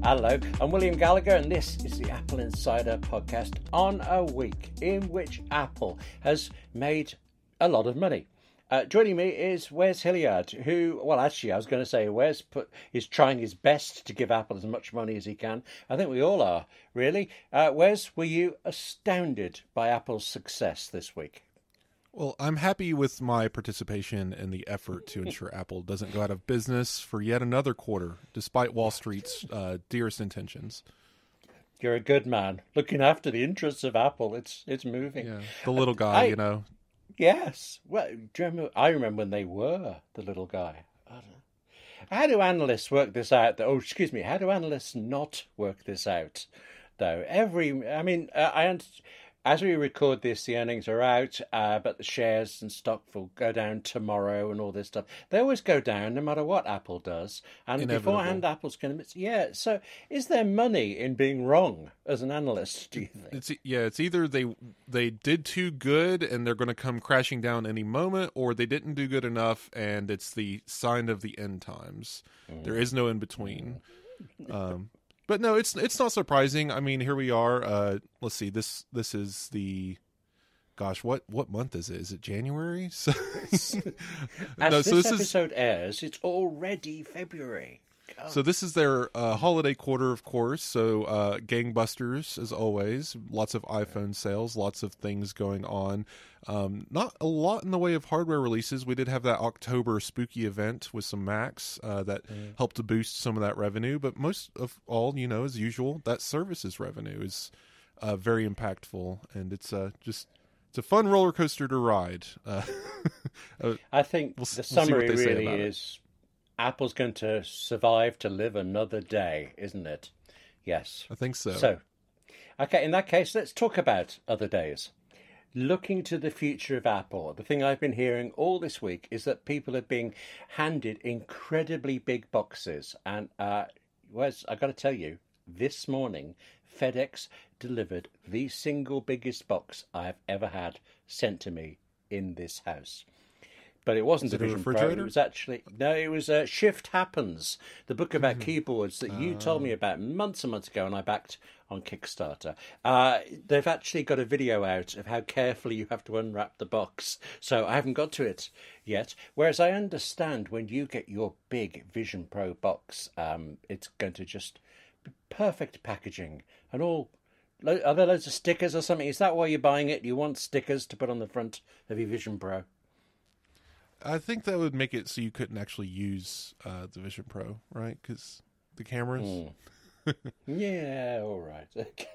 Hello, I'm William Gallagher, and this is the Apple Insider Podcast on a week in which Apple has made a lot of money. Joining me is Wes Hilliard, who, well, actually, I was going to say Wes is trying his best to give Apple as much money as he can. I think we all are, really. Wes, were you astounded by Apple's success this week? Well, I'm happy with my participation in the effort to ensure Apple doesn't go out of business for yet another quarter, despite Wall Street's dearest intentions. You're a good man. Looking after the interests of Apple, it's moving. Yeah, the little guy, you know. Yes. Well, I remember when they were the little guy. I don't know. How do analysts work this out? How do analysts not work this out, though? As we record this, the earnings are out, but the shares and stock will go down tomorrow and all this stuff. They always go down no matter what Apple does. And Inevitable. Beforehand, Apple's going to... Yeah, so is there money in being wrong as an analyst, do you think? It's either they did too good and they're going to come crashing down any moment, or they didn't do good enough and it's the sign of the end times. There is no in between. But no, it's not surprising. I mean, here we are. Let's see. This is the, gosh, what month is it? Is it January? So, this episode airs, it's already February. God. So this is their holiday quarter, of course. So gangbusters, as always. Lots of iPhone sales, lots of things going on. Not a lot in the way of hardware releases. We did have that October spooky event with some Macs that helped to boost some of that revenue. But most of all, as usual, that services revenue is very impactful. And it's it's a fun roller coaster to ride. I think the summary really is... Apple's going to survive to live another day, isn't it? Yes. I think so. So, okay, in that case, let's talk about other days. Looking to the future of Apple, the thing I've been hearing all this week is that people are being handed incredibly big boxes. And, Wes, I got to tell you, this morning, FedEx delivered the single biggest box I have ever had sent to me in this house. But it wasn't a Vision Pro. It was it was Shift Happens, the book about keyboards that you told me about months and months ago, and I backed on Kickstarter. They've actually got a video out of how carefully you have to unwrap the box, so I haven't got to it yet. Whereas I understand when you get your big Vision Pro box, it's going to just be perfect packaging and all. Are there loads of stickers or something? Is that why you're buying it? You want stickers to put on the front of your Vision Pro? I think that would make it so you couldn't actually use the Vision Pro, right? Because the cameras. Yeah, all right. Okay.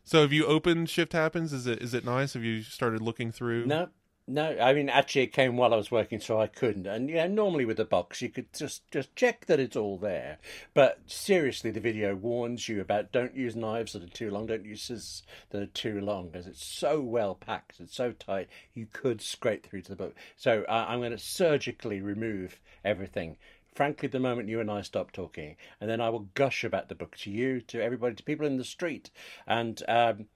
So have you opened Shift Happens? Is it nice? Have you started looking through? No. I mean, actually, it came while I was working, so I couldn't. And normally with the box, you could just check that it's all there. But seriously, the video warns you about don't use knives that are too long, don't use scissors that are too long, because it's so well packed, it's so tight, you could scrape through to the book. So I'm going to surgically remove everything. Frankly, the moment you and I stop talking, and then I will gush about the book to you, to everybody, to people in the street. And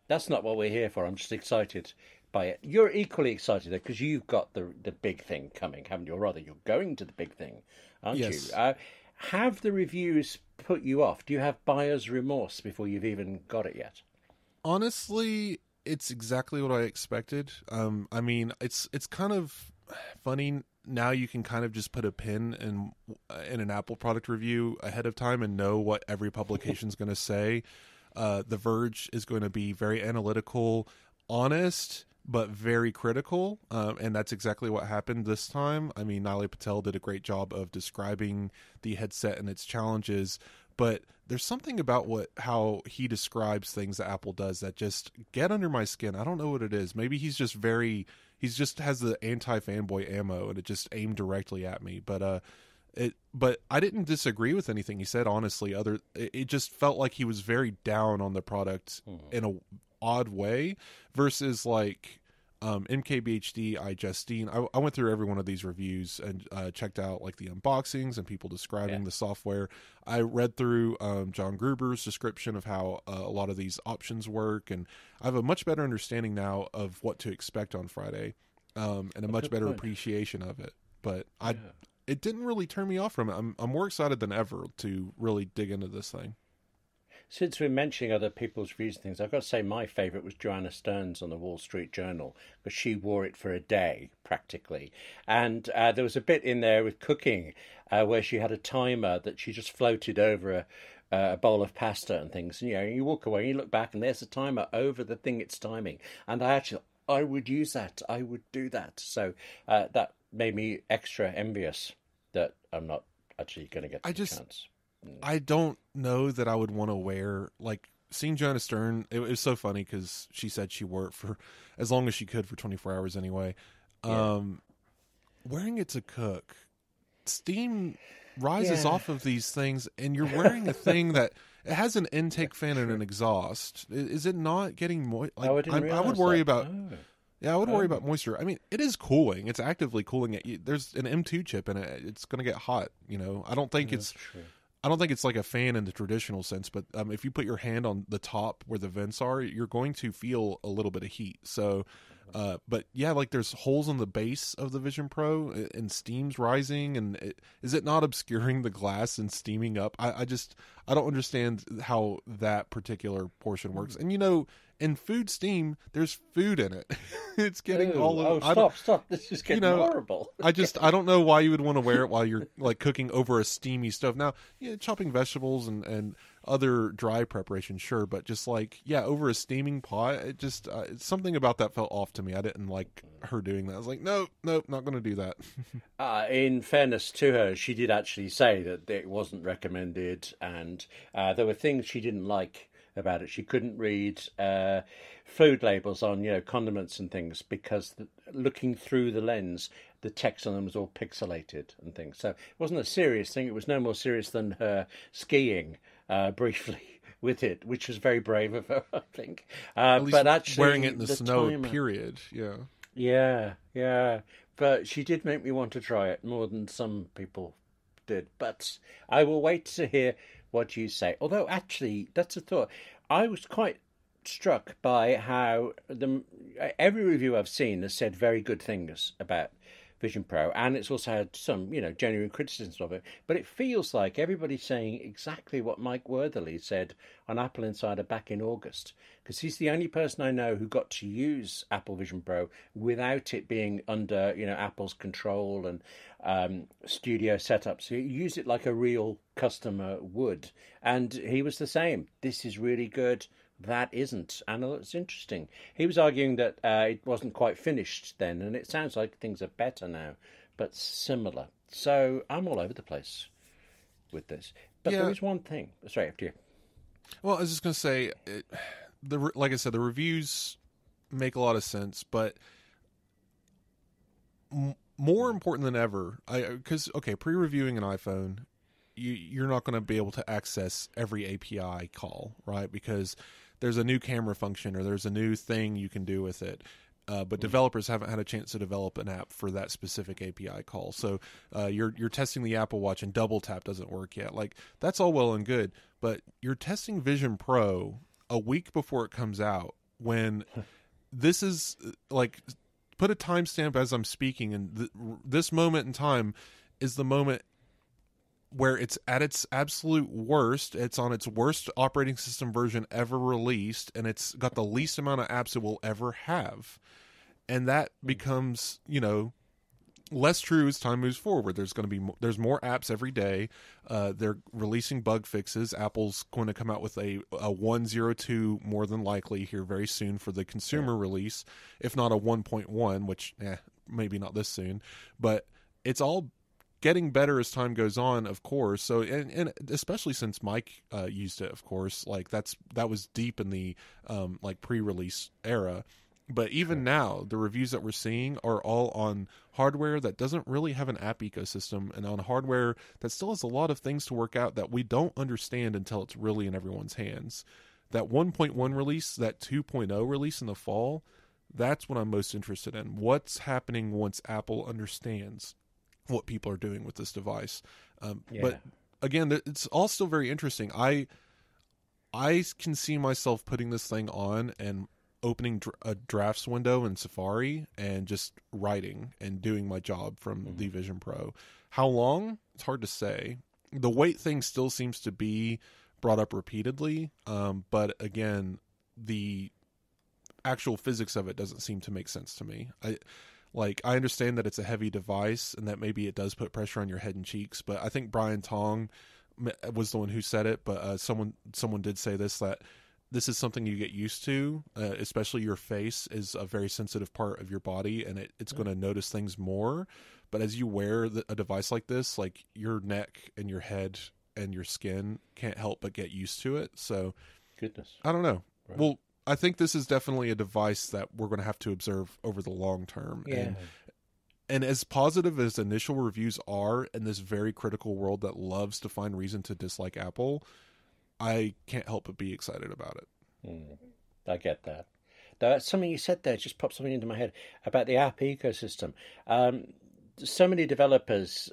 that's not what we're here for. I'm just excited by it. You're equally excited because you've got the big thing coming, haven't you? Or rather, you're going to the big thing, aren't you? Have the reviews put you off? Do you have buyer's remorse before you've even got it yet? Honestly, it's exactly what I expected. I mean, it's kind of funny now. You can kind of just put a pin in an Apple product review ahead of time and know what every publication's going to say. The Verge is going to be very analytical, honest, but very critical, and that's exactly what happened this time. I mean, Nilay Patel did a great job of describing the headset and its challenges, but there's something about how he describes things that Apple does that just get under my skin. I don't know what it is. Maybe he's just has the anti-fanboy ammo, and it just aimed directly at me. But I didn't disagree with anything he said, honestly. It just felt like he was very down on the product in a odd way versus like MKBHD, iJustine. I went through every one of these reviews and checked out like the unboxings and people describing the software. I read through John Gruber's description of how a lot of these options work, and I have a much better understanding now of what to expect on Friday, and a much better appreciation of it. But it didn't really turn me off from it. I'm more excited than ever to really dig into this thing. Since we're mentioning other people's reviews and things, I've got to say my favourite was Joanna Stern's on the Wall Street Journal, because she wore it for a day, practically. And there was a bit in there with cooking where she had a timer that she just floated over a bowl of pasta and things. And, you walk away and you look back and there's a timer over the thing it's timing. And I would use that. I would do that. So that made me extra envious that I'm not actually going to get the chance. I don't know that I would want to wear, like, seeing Joanna Stern, it was so funny because she said she wore it for as long as she could for 24 hours anyway. Yeah. Wearing it to cook, steam rises off of these things, and you're wearing a thing that it has an intake fan and an exhaust. Is it not getting moist? Like, I would worry about... Yeah, I would worry about moisture. I mean, it is cooling. It's actively cooling it. There's an M2 chip in it. It's going to get hot, I don't think it's... True. I don't think it's like a fan in the traditional sense, but if you put your hand on the top where the vents are, you're going to feel a little bit of heat. So, but yeah, like there's holes on the base of the Vision Pro and steam's rising. And is it not obscuring the glass and steaming up? I don't understand how that particular portion works. And in food steam, there's food in it. It's getting all over. Stop. This is getting horrible. I don't know why you would want to wear it while you're like cooking over a steamy stove. Now, chopping vegetables and other dry preparation, sure. But just like, over a steaming pot, it just, something about that felt off to me. I didn't like her doing that. I was like, nope, not going to do that. In fairness to her, she did actually say that it wasn't recommended. And there were things she didn't like about it. She couldn't read food labels on condiments and things because looking through the lens, the text on them was all pixelated and things. So it wasn't a serious thing. It was no more serious than her skiing briefly with it, which was very brave of her, I think. But actually, wearing it in the snow, period. Yeah. But she did make me want to try it more than some people did. But I will wait to hear what you say. Although, actually, that's a thought. I was quite struck by how every review I've seen has said very good things about Vision Pro, and it's also had some, genuine criticisms of it. But it feels like everybody's saying exactly what Mike Wortherly said on Apple Insider back in August, because he's the only person I know who got to use Apple Vision Pro without it being under, Apple's control and studio setup. So you use it like a real customer would, and he was the same. This is really good. That isn't. And it's interesting. He was arguing that it wasn't quite finished then, and it sounds like things are better now, but similar. So I'm all over the place with this. But there is one thing. Sorry, after you. Well, I was just going to say, like I said, the reviews make a lot of sense, but more important than ever, because, pre-reviewing an iPhone, you're not going to be able to access every API call, right? Because there's a new camera function or there's a new thing you can do with it. But developers haven't had a chance to develop an app for that specific API call. So you're testing the Apple Watch and double tap doesn't work yet. Like, that's all well and good, but you're testing Vision Pro a week before it comes out when this is like, put a timestamp as I'm speaking, and this moment in time is the moment where it's at its absolute worst. It's on its worst operating system version ever released, and it's got the least amount of apps it will ever have. And that becomes, less true as time moves forward. There's more apps every day. They're releasing bug fixes. Apple's going to come out with a 1.02 more than likely here very soon for the consumer release, if not a 1.1, which maybe not this soon. But it's all getting better as time goes on, of course. So, and especially since Mike used it, of course, like that was deep in the pre-release era. But even now, the reviews that we're seeing are all on hardware that doesn't really have an app ecosystem, and on hardware that still has a lot of things to work out that we don't understand until it's really in everyone's hands. That 1.1 release, that 2.0 release in the fall, that's what I'm most interested in. What's happening once Apple understands what people are doing with this device. But again, it's all still very interesting. I can see myself putting this thing on and opening a drafts window in Safari and just writing and doing my job from the Vision Pro. How long? It's hard to say. The weight thing still seems to be brought up repeatedly. But again, the actual physics of it doesn't seem to make sense to me. I understand that it's a heavy device and that maybe it does put pressure on your head and cheeks, but I think Brian Tong was the one who said it, but someone did say this, that this is something you get used to, especially your face is a very sensitive part of your body, and it's going to notice things more. But as you wear a device like this, like your neck and your head and your skin can't help but get used to it. So, goodness, I don't know. Right. Well, I think this is definitely a device that we're going to have to observe over the long term. Yeah. And as positive as initial reviews are in this very critical world that loves to find reason to dislike Apple, I can't help but be excited about it. I get that. That's something you said there just popped something into my head about the app ecosystem. So many developers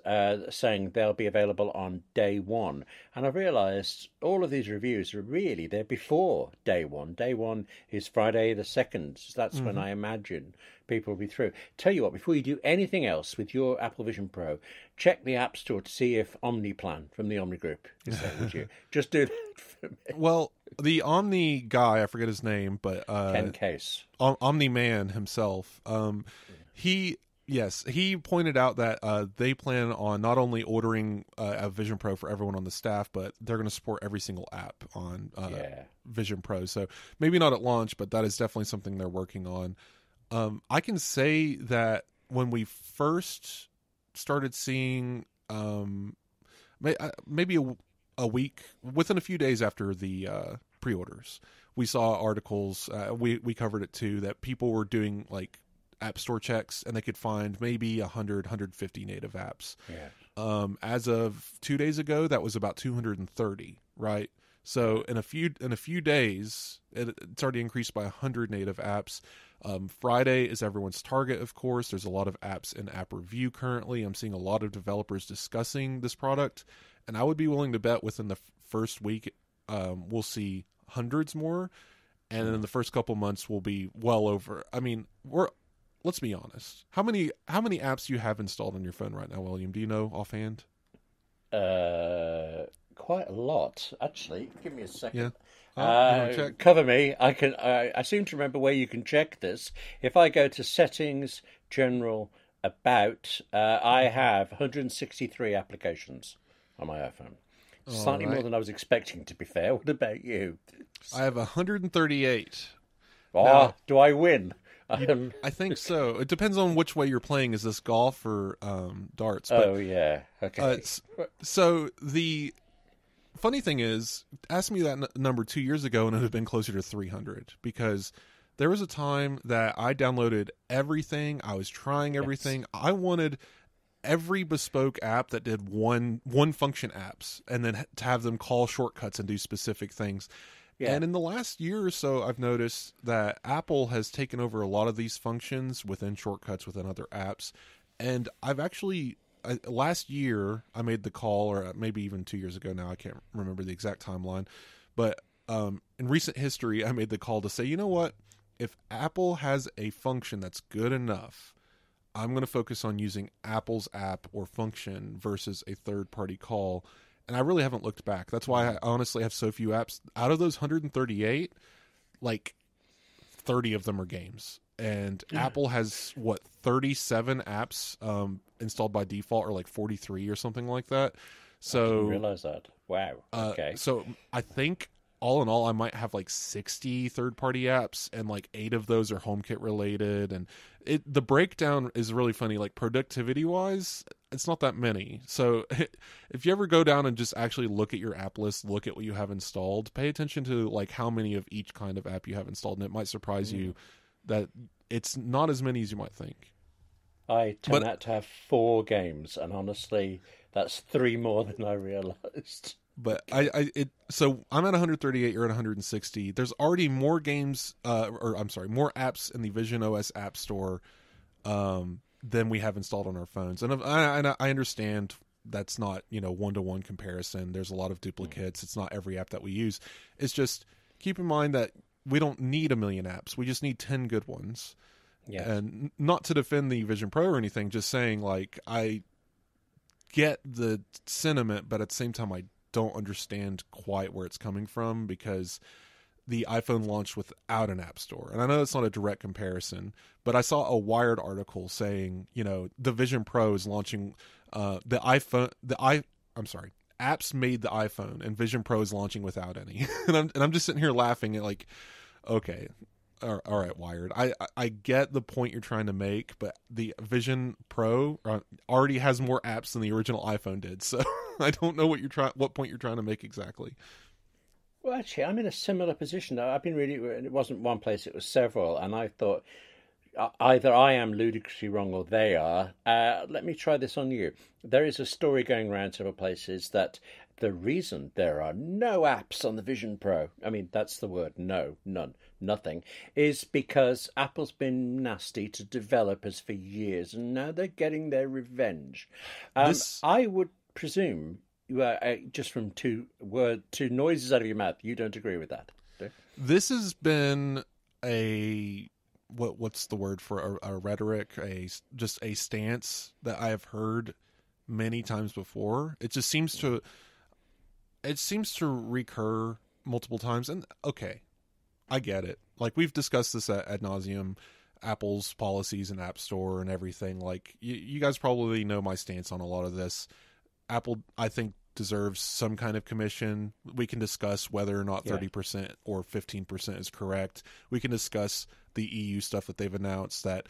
saying they'll be available on day one. And I realized all of these reviews are really, they're before day one. Day one is Friday the 2nd. So that's when I imagine people will be through. Tell you what, before you do anything else with your Apple Vision Pro, check the App Store to see if OmniPlan from the Omni Group is there, would you? Just do that for me. Well, the Omni guy, I forget his name, but Ken Case. Omni Man himself, he pointed out that they plan on not only ordering a Vision Pro for everyone on the staff, but they're going to support every single app on Vision Pro. So maybe not at launch, but that is definitely something they're working on. I can say that when we first started seeing, maybe a week, within a few days after the pre-orders, we saw articles, we covered it too, that people were doing like App Store checks and they could find maybe 100, 150 native apps. Yeah. As of 2 days ago, that was about 230, right? So in a few days, it's already increased by 100 native apps. Friday is everyone's target, of course. There's a lot of apps in app review currently. I'm seeing a lot of developers discussing this product, and I would be willing to bet within the first week we'll see hundreds more, and in the first couple months we'll be well over. I mean, let's be honest. How many apps do you have installed on your phone right now, William? Do you know offhand? Quite a lot, actually. Give me a second. Yeah. Check. Cover me. I seem to remember where you can check this. If I go to Settings, General, About, I have 163 applications on my iPhone. Slightly more than I was expecting, to be fair. What about you? I have 138. Oh, now, do I win? I think so. It depends on which way you're playing. Is this golf or darts? But, oh, yeah. Okay. So the funny thing is, ask me that number 2 years ago and it would have been closer to 300, because there was a time that I downloaded everything. I was trying everything. Yes. I wanted every bespoke app that did one function apps, and then to have them call shortcuts and do specific things. Yeah. And in the last year or so, I've noticed that Apple has taken over a lot of these functions within shortcuts within other apps. And I've actually, last year, I made the call, or maybe even 2 years ago now, I can't remember the exact timeline. But in recent history, I made the call to say, you know what? If Apple has a function that's good enough, I'm going to focus on using Apple's app or function versus a third-party call. And I really haven't looked back. That's why I honestly have so few apps. Out of those 138, like 30 of them are games. And Apple has, 37 apps installed by default, or like 43 or something like that. So I didn't realize that. Wow. Okay. So I think all in all, I might have like 60 third-party apps, and like 8 of those are HomeKit related. And the breakdown is really funny. Like productivity-wise, it's not that many. So if you ever go down and just actually look at your app list, look at what you have installed, pay attention to like how many of each kind of app you have installed, and it might surprise you that it's not as many as you might think. I turned out to have 4 games, and honestly, that's 3 more than I realized. But so I'm at 138, you're at 160. There's already more games, more apps in the Vision OS App Store than we have installed on our phones. And I understand that's not, one-to-one comparison. There's a lot of duplicates. It's not every app that we use. It's just keep in mind that we don't need a million apps. We just need 10 good ones. Yes. And not to defend the Vision Pro or anything, just saying, like, I get the sentiment, but at the same time I don't understand quite where it's coming from, because the iPhone launched without an app store. And I know that's not a direct comparison, but I saw a Wired article saying, the Vision Pro is launching apps made the iPhone, and Vision Pro is launching without any. and I'm just sitting here laughing at, like, okay, all right, Wired. I get the point you're trying to make, but the Vision Pro already has more apps than the original iPhone did. So I don't know what point you're trying to make exactly. Well, actually, I'm in a similar position. I've been it wasn't one place, it was several, and I thought either I am ludicrously wrong or they are. Let me try this on you. There is a story going around several places that the reason there are no apps on the Vision Pro, I mean, that's the word, no, none, nothing, is because Apple's been nasty to developers for years, and now they're getting their revenge. I would presume, just from two noises out of your mouth, you don't agree with that. This has been what's the word for a rhetoric, just a stance that I have heard many times before. It just seems to recur multiple times. And okay, I get it. Like, we've discussed this ad nauseum, Apple's policies and App Store and everything. Like, you guys probably know my stance on a lot of this. Apple, I think, deserves some kind of commission. We can discuss whether or not 30% or 15% is correct. We can discuss the EU stuff that they've announced that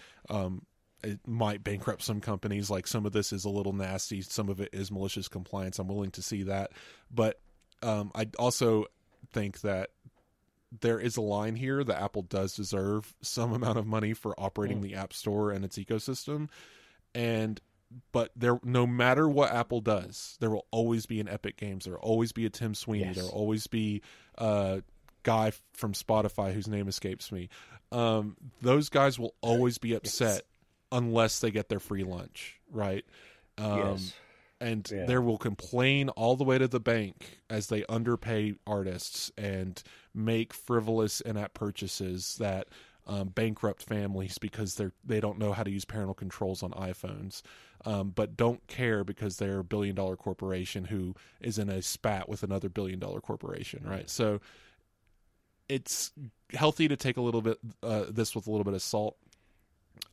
it might bankrupt some companies. Like, some of this is a little nasty. Some of it is malicious compliance. I'm willing to see that. But I also think that there is a line here that Apple does deserve some amount of money for operating the App Store and its ecosystem. But no matter what Apple does, there will always be an Epic Games. There will always be a Tim Sweeney. There will always be a guy from Spotify whose name escapes me. Those guys will always be upset unless they get their free lunch, right? They will complain all the way to the bank as they underpay artists and make frivolous in-app purchases that bankrupt families because they don't know how to use parental controls on iPhones, but don't care because they're a billion-dollar corporation who is in a spat with another billion-dollar corporation, right? So it's healthy to take a little bit this with a little bit of salt.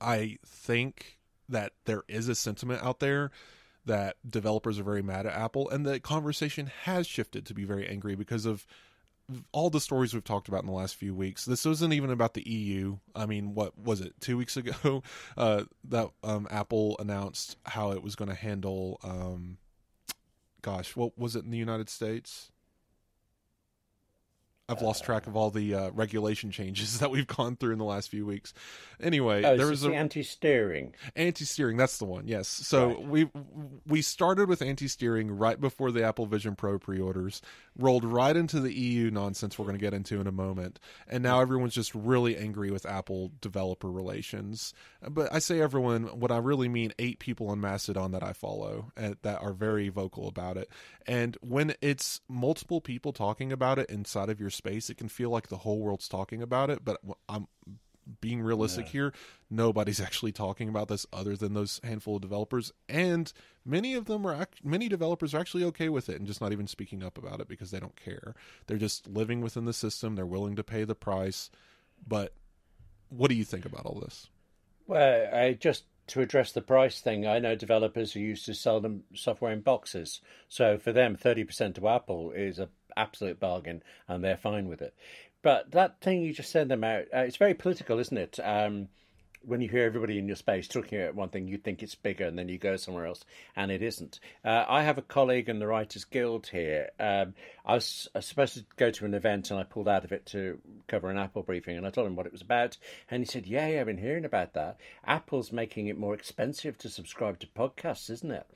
I think that there is a sentiment out there that developers are very mad at Apple, and the conversation has shifted to be very angry because of all the stories we've talked about in the last few weeks. This wasn't even about the EU. I mean, what was it, 2 weeks ago that Apple announced how it was going to handle, what was it in the United States? I've lost track of all the regulation changes that we've gone through in the last few weeks. Anyway, there was the anti-steering. Anti-steering, that's the one. Yes. So we started with anti-steering right before the Apple Vision Pro pre-orders, rolled right into the EU nonsense we're going to get into in a moment, and now everyone's just really angry with Apple developer relations. But I say everyone, what I really mean 8 people on Mastodon that I follow that are very vocal about it. And when it's multiple people talking about it inside of your space, it can feel like the whole world's talking about it, but I'm being realistic here. Nobody's actually talking about this other than those handful of developers, and many developers are actually okay with it and just not even speaking up about it because they don't care. They're just living within the system. They're willing to pay the price. But what do you think about all this? Well, just to address the price thing, I know developers who used to sell them software in boxes. So for them, 30% to Apple is an absolute bargain, and they're fine with it. But that thing you just said about, it's very political, isn't it? When you hear everybody in your space talking about one thing, you think it's bigger, and then you go somewhere else, and it isn't. I have a colleague in the Writers Guild here. I was supposed to go to an event, and I pulled out of it to cover an Apple briefing, and I told him what it was about, and he said, yeah, I've been hearing about that. Apple's making it more expensive to subscribe to podcasts, isn't it?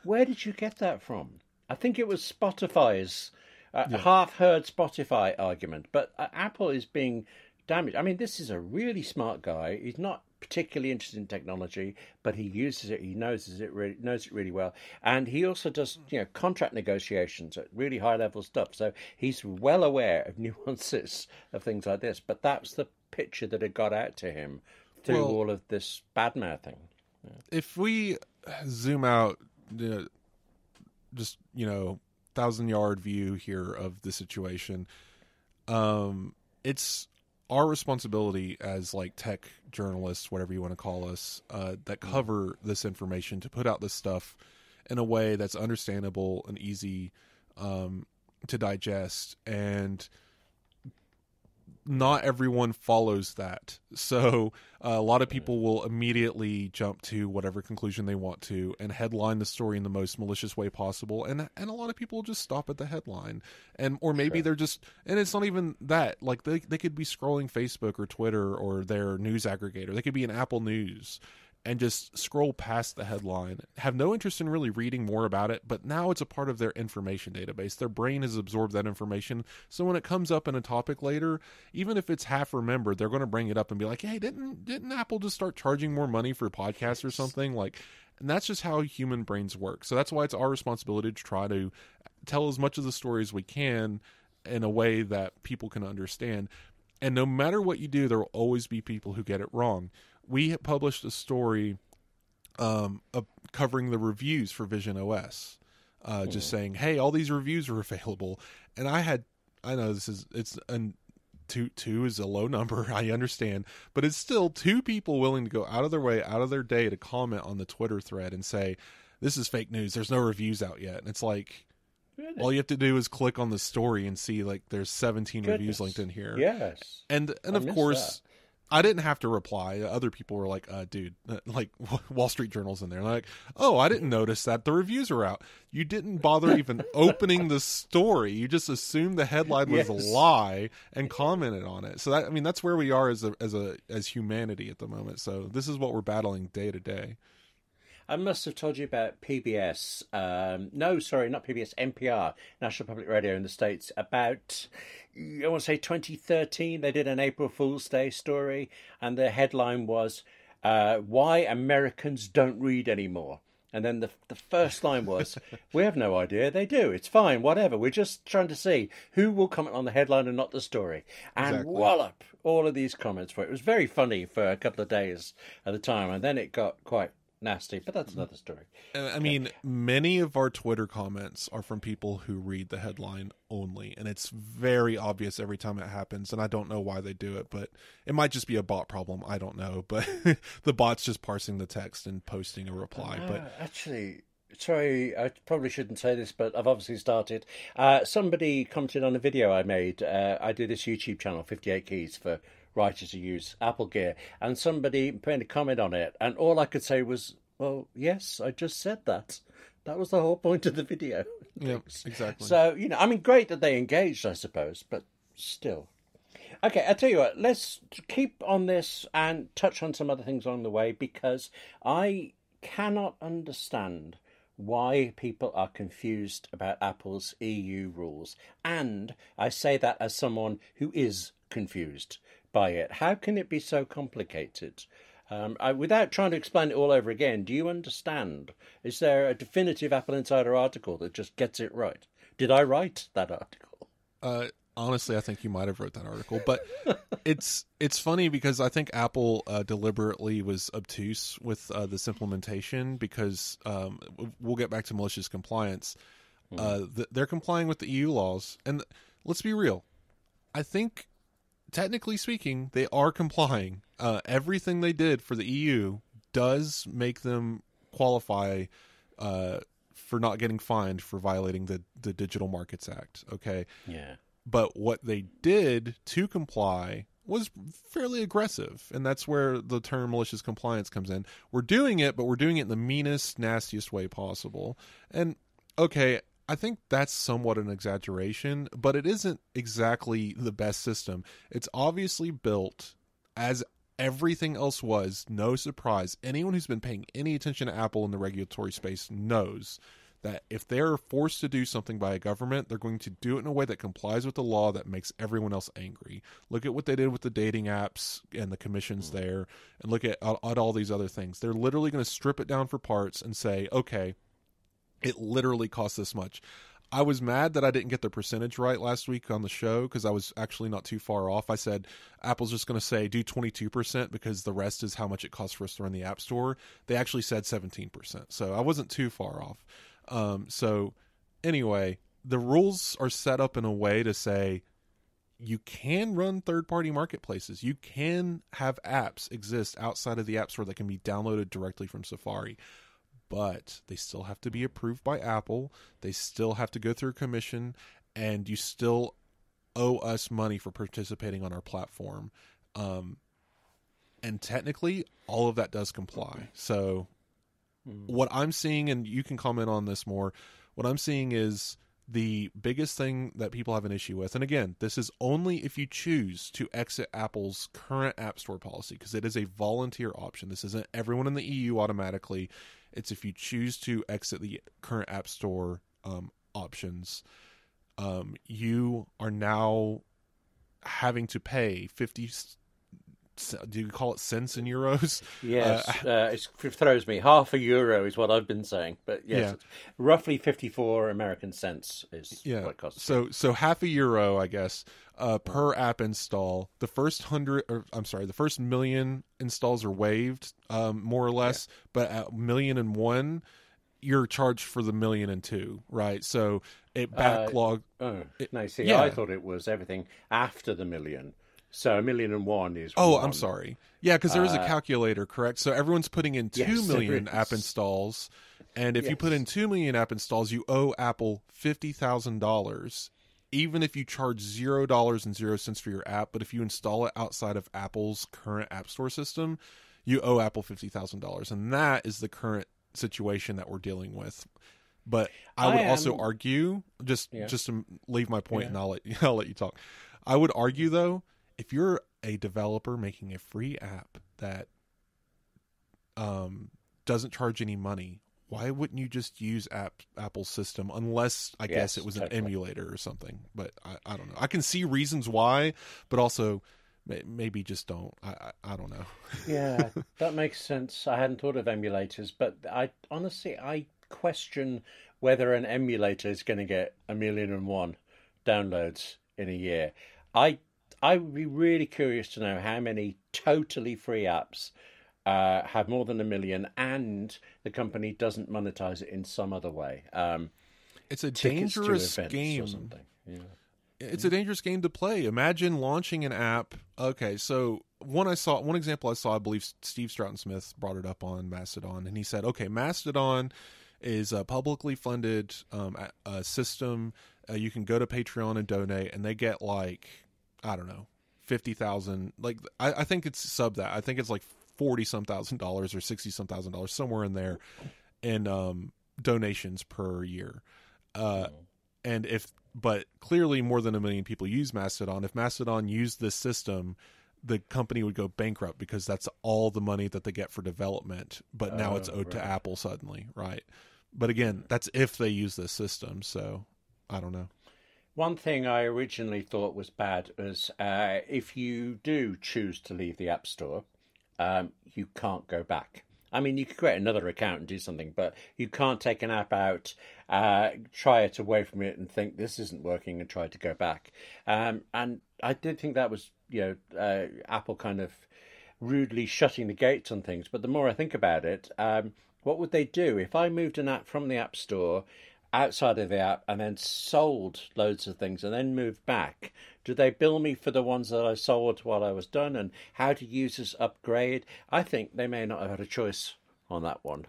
Where did you get that from? I think it was Spotify's half-heard Spotify argument, but Apple is being damaged. I mean, this is a really smart guy. He's not particularly interested in technology, but he uses it. He knows it really well, and he also does contract negotiations at really high-level stuff. So he's well aware of nuances of things like this. But that's the picture that had got out to him through all of this bad-mouthing. If we zoom out, 1,000-yard view here of the situation. It's our responsibility as like tech journalists, whatever you want to call us, that cover this information, to put out this stuff in a way that's understandable and easy to digest. And not everyone follows that. So a lot of people will immediately jump to whatever conclusion they want to and headline the story in the most malicious way possible. And a lot of people just stop at the headline. Or maybe they're just, and it's not even that, like they could be scrolling Facebook or Twitter or their news aggregator. They could be in Apple News and just scroll past the headline, have no interest in really reading more about it, but now it's a part of their information database. Their brain has absorbed that information, so when it comes up in a topic later, even if it's half remembered, they're going to bring it up and be like, hey, didn't Apple just start charging more money for podcasts or something? Like, and that's just how human brains work. So that's why it's our responsibility to try to tell as much of the story as we can in a way that people can understand. And no matter what you do, there will always be people who get it wrong. We published a story covering the reviews for Vision OS, just saying, hey, all these reviews are available. And I know two is a low number, I understand, but it's still 2 people willing to go out of their way, out of their day to comment on the Twitter thread and say, this is fake news. There's no reviews out yet. And it's like, really? All you have to do is click on the story and see like there's 17 reviews linked in here. Yes. And of course, that. I didn't have to reply. Other people were like, dude, like Wall Street Journal's in there. And they're like, oh, I didn't notice that the reviews are out. You didn't bother even opening the story. You just assumed the headline was a lie and commented on it. So that, I mean, that's where we are as humanity at the moment. So this is what we're battling day to day. I must have told you about PBS. No, sorry, not PBS, NPR, National Public Radio in the States. About, I want to say 2013, they did an April Fool's Day story, and the headline was, Why Americans Don't Read Anymore. And then the first line was, we have no idea, they do. It's fine, whatever. We're just trying to see who will comment on the headline and not the story. And exactly. Wallop, all of these comments for it. It was very funny for a couple of days at the time, and then it got quite nasty, but that's another story. I mean, many of our Twitter comments are from people who read the headline only, and it's very obvious every time it happens, and I don't know why they do it, but it might just be a bot problem. I don't know, but the bot's just parsing the text and posting a reply. But actually, sorry, I probably shouldn't say this, but I've obviously started. Somebody commented on a video I made. I do this YouTube channel, 58 Keys, for writers who use Apple gear, and somebody made a comment on it, and all I could say was, well, yes, I just said that. That was the whole point of the video. Yeah, exactly. So, I mean, great that they engaged, I suppose, but still. Okay, I'll tell you what, let's keep on this and touch on some other things along the way, because I cannot understand why people are confused about Apple's EU rules. And I say that as someone who is confused by it. How can it be so complicated? Without trying to explain it all over again, do you understand? Is there a definitive AppleInsider article that just gets it right? Did I write that article? Honestly, I think you might have wrote that article, but it's funny because I think Apple deliberately was obtuse with this implementation, because we'll get back to malicious compliance. They're complying with the EU laws, and let's be real. I think, technically speaking, they are complying. Everything they did for the EU does make them qualify for not getting fined for violating the Digital Markets Act. Okay. Yeah. But what they did to comply was fairly aggressive, and that's where the term malicious compliance comes in. We're doing it, but we're doing it in the meanest, nastiest way possible. And okay, I think that's somewhat an exaggeration, but it isn't exactly the best system. It's obviously built as everything else was. No surprise. Anyone who's been paying any attention to Apple in the regulatory space knows that if they're forced to do something by a government, they're going to do it in a way that complies with the law that makes everyone else angry. Look at what they did with the dating apps and the commissions there, and look at all these other things. They're literally going to strip it down for parts and say, okay, it literally costs this much. I was mad that I didn't get the percentage right last week on the show, because I was actually not too far off. I said Apple's just going to say do 22% because the rest is how much it costs for us to run the App Store. They actually said 17%, so I wasn't too far off. So anyway, the rules are set up in a way to say you can run third-party marketplaces. You can have apps exist outside of the App Store that can be downloaded directly from Safari. But they still have to be approved by Apple. They still have to go through a commission, and you still owe us money for participating on our platform. And technically, all of that does comply. So what I'm seeing, and you can comment on this more, what I'm seeing is the biggest thing that people have an issue with, and again, this is only if you choose to exit Apple's current App Store policy, because it is a volunteer option. This isn't everyone in the EU automatically. It's if you choose to exit the current App Store options, you are now having to pay 50. Do you call it cents in euros? Yes, it throws me. Half a euro is what I've been saying, but yes, roughly 54 American cents is what it costs. So half a euro, I guess, per app install. The first the first million installs are waived, more or less. Yeah. But at 1,000,001, you're charged for the 1,000,002, right? So it backlogged. I thought it was everything after the million. So 1,000,001 is. Oh, I'm sorry. Yeah, because there is a calculator, correct? So everyone's putting in 2 million app installs, and if you put in 2 million app installs, you owe Apple $50,000, even if you charge $0.00 for your app. But if you install it outside of Apple's current App Store system, you owe Apple $50,000, and that is the current situation that we're dealing with. But I would also argue, just to leave my point, and I'll let you talk. I would argue though, if you're a developer making a free app that doesn't charge any money, why wouldn't you just use Apple's system? Unless, I guess, it was an emulator or something. But I don't know. I can see reasons why, but also maybe just don't. I don't know. Yeah, that makes sense. I hadn't thought of emulators, but I question whether an emulator is going to get 1,000,001 downloads in a year. I would be really curious to know how many totally free apps have more than 1 million, and the company doesn't monetize it in some other way. It's a dangerous game. Or something. Yeah. It's a dangerous game to play. Imagine launching an app. Okay, so one example I saw, I believe Steve Stroughton-Smith brought it up on Mastodon, and he said, okay, Mastodon is a publicly funded system. You can go to Patreon and donate, and they get I don't know, 50,000. I think it's sub that. I think it's like $40-some thousand or $60-some thousand, somewhere in there, in donations per year. But clearly more than 1 million people use Mastodon. If Mastodon used this system, the company would go bankrupt because that's all the money that they get for development. But now it's owed to Apple suddenly, right? But again, that's if they use this system. So I don't know. One thing I originally thought was bad was if you do choose to leave the App Store, you can't go back. I mean, you could create another account and do something, but you can't take an app out, try it away from it and think this isn't working and try to go back. And I did think that was, Apple kind of rudely shutting the gates on things. But the more I think about it, what would they do if I moved an app from the App Store outside of the app and then sold loads of things and then moved back? Do they bill me for the ones that I sold while I was done? And how do users upgrade? I think they may not have had a choice on that one.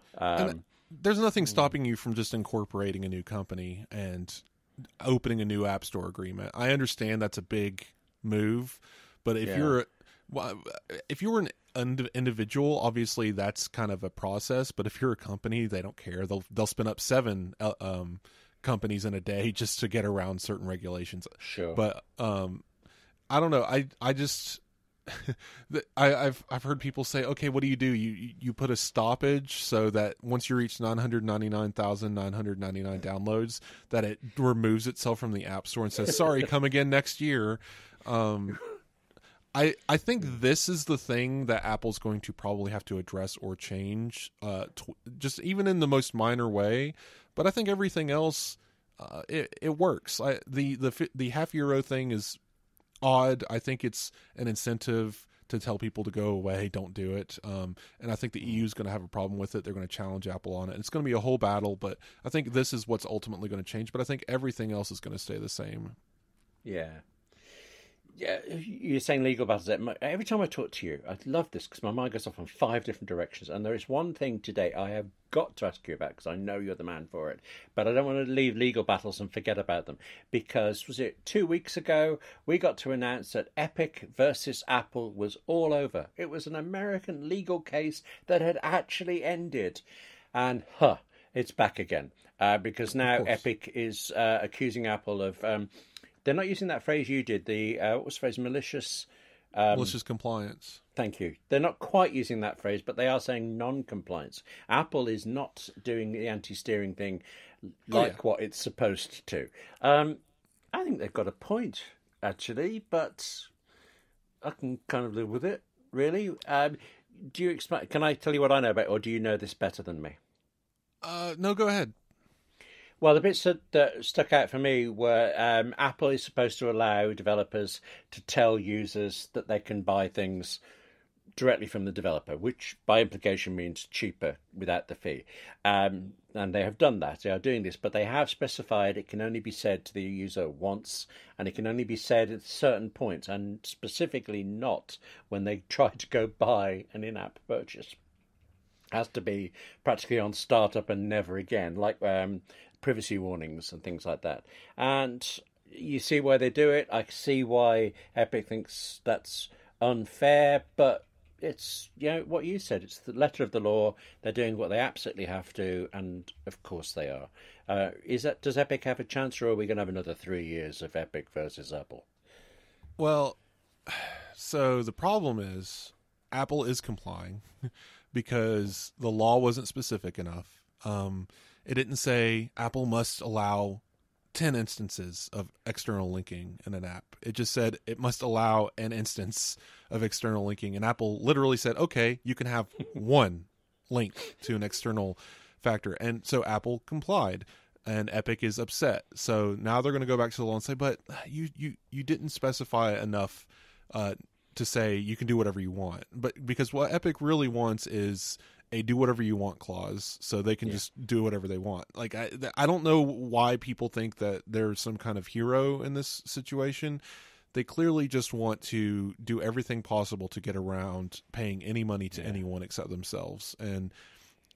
There's nothing stopping you from just incorporating a new company and opening a new App Store agreement. I understand that's a big move, but if you're an individual, obviously that's kind of a process. But if you're a company, they don't care. They'll spin up 7 companies in a day just to get around certain regulations. Sure. But I don't know. I just I've heard people say, okay, what do? You put a stoppage so that once you reach 999,999 downloads, that it removes itself from the App Store and says, sorry, come again next year. I think this is the thing that Apple's going to probably have to address or change, just even in the most minor way. But I think everything else, it works. The half euro thing is odd. I think it's an incentive to tell people to go away, don't do it. And I think the EU is going to have a problem with it. They're going to challenge Apple on it. It's going to be a whole battle, but I think this is what's ultimately going to change. But I think everything else is going to stay the same. Yeah. Yeah, you're saying legal battles. Every time I talk to you, I love this because my mind goes off in 5 different directions. And there is one thing today I have got to ask you about because I know you're the man for it. But I don't want to leave legal battles and forget about them. Because, was it 2 weeks ago, we got to announce that Epic versus Apple was all over. It was an American legal case that had actually ended. And, it's back again. Because now Epic is accusing Apple of... they're not using that phrase you did, what was the phrase, malicious... malicious compliance. Thank you. They're not quite using that phrase, but they are saying non-compliance. Apple is not doing the anti-steering thing like what it's supposed to. I think they've got a point, actually, but I can kind of live with it, really. Do you expect? Can I tell you what I know about it, or do you know this better than me? No, go ahead. Well, the bits that stuck out for me were Apple is supposed to allow developers to tell users that they can buy things directly from the developer, which by implication means cheaper without the fee. And they have done that. They are doing this, but they have specified it can only be said to the user once, and it can only be said at certain points, and specifically not when they try to go buy an in-app purchase. It has to be practically on startup and never again, like privacy warnings and things like that. And you see why they do it. I see why Epic thinks that's unfair, but it's, what you said. It's the letter of the law. They're doing what they absolutely have to, and of course they are. Does Epic have a chance, or are we going to have another 3 years of Epic versus Apple? Well, so the problem is Apple is complying because the law wasn't specific enough. It didn't say Apple must allow 10 instances of external linking in an app. It just said it must allow an instance of external linking. And Apple literally said, okay, you can have one link to an external factor. And so Apple complied, and Epic is upset. So now they're going to go back to the law and say, but you didn't specify enough to say you can do whatever you want. But because what Epic really wants is a do whatever you want clause, so they can just do whatever they want. Like I don't know why people think that there's some kind of hero in this situation. They clearly just want to do everything possible to get around paying any money to anyone except themselves, and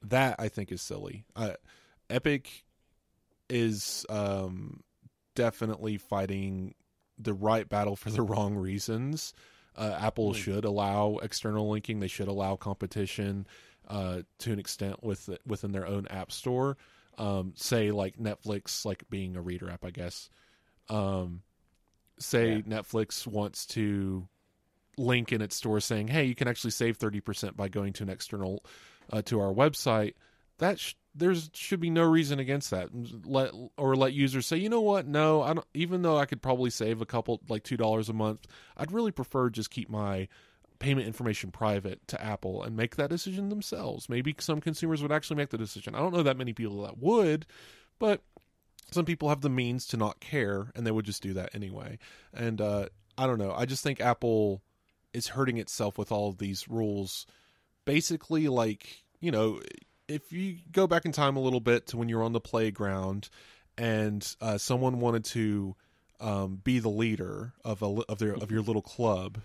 that I think is silly. Epic is definitely fighting the right battle for the wrong reasons. Apple should allow external linking. They should allow competition to an extent within their own app store. Say like Netflix, like being a reader app, I guess. Netflix wants to link in its store saying, hey, you can actually save 30% by going to an external to our website. That there should be no reason against that. Let users say, you know what? No, I don't. Even though I could probably save a couple, like $2 a month, I'd really prefer just keep my payment information private to Apple and make that decision themselves. Maybe some consumers would actually make the decision. I don't know that many people that would, but some people have the means to not care, and they would just do that anyway. And I don't know. I just think Apple is hurting itself with all of these rules. Basically, like, if you go back in time a little bit to when you're on the playground and someone wanted to be the leader of your little club,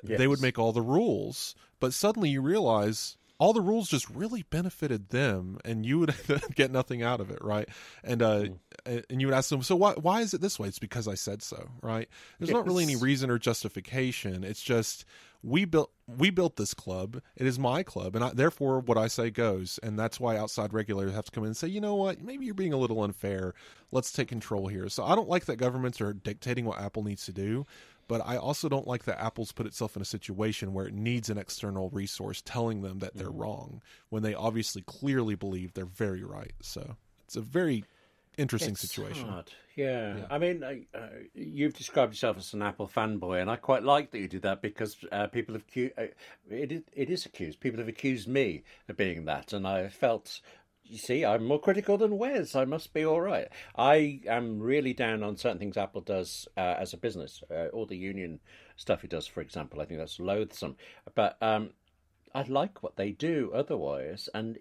they would make all the rules. But suddenly you realize all the rules just really benefited them, and you would get nothing out of it, right? And you would ask them, so why is it this way? It's because I said so, right? There's not really any reason or justification. It's just we built this club. It is my club, and therefore what I say goes. And that's why outside regulators have to come in and say, you know what, maybe you're being a little unfair. Let's take control here. So I don't like that governments are dictating what Apple needs to do. But I also don't like that Apple's put itself in a situation where it needs an external resource telling them that they're wrong when they obviously clearly believe they're very right. So it's a very interesting situation. Hard. Yeah. I mean, you've described yourself as an Apple fanboy, and I quite like that you did that because people have it is accused. People have accused me of being that, and I felt you see, I'm more critical than Wes. I must be all right. I am really down on certain things Apple does as a business. All the union stuff it does, for example, I think that's loathsome. But I like what they do otherwise. And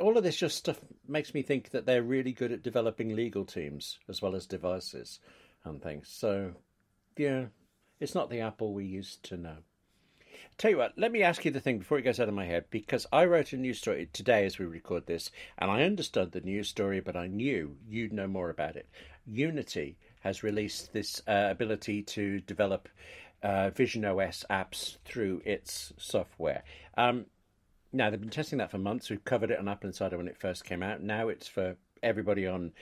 all of this just stuff makes me think that they're really good at developing legal teams as well as devices and things. So, yeah, it's not the Apple we used to know. Tell you what, let me ask you the thing before it goes out of my head, because I wrote a news story today as we record this, and I understood the news story, but I knew you'd know more about it. Unity has released this ability to develop Vision OS apps through its software. Now, they've been testing that for months. We've covered it on AppleInsider when it first came out. Now it's for everybody on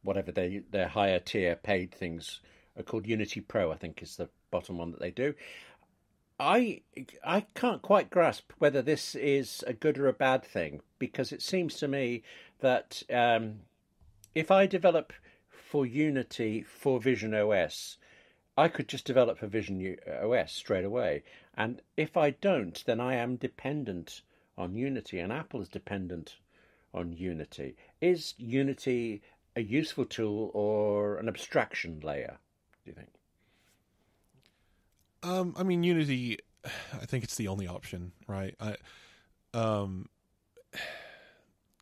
whatever their higher tier paid things are called. Unity Pro, I think, is the bottom one that they do. I can't quite grasp whether this is a good or a bad thing, because it seems to me that if I develop for Unity for Vision OS, I could just develop for Vision OS straight away. And if I don't, then I am dependent on Unity, and Apple is dependent on Unity. Is Unity a useful tool or an abstraction layer, do you think? I mean, Unity, I think it's the only option, right?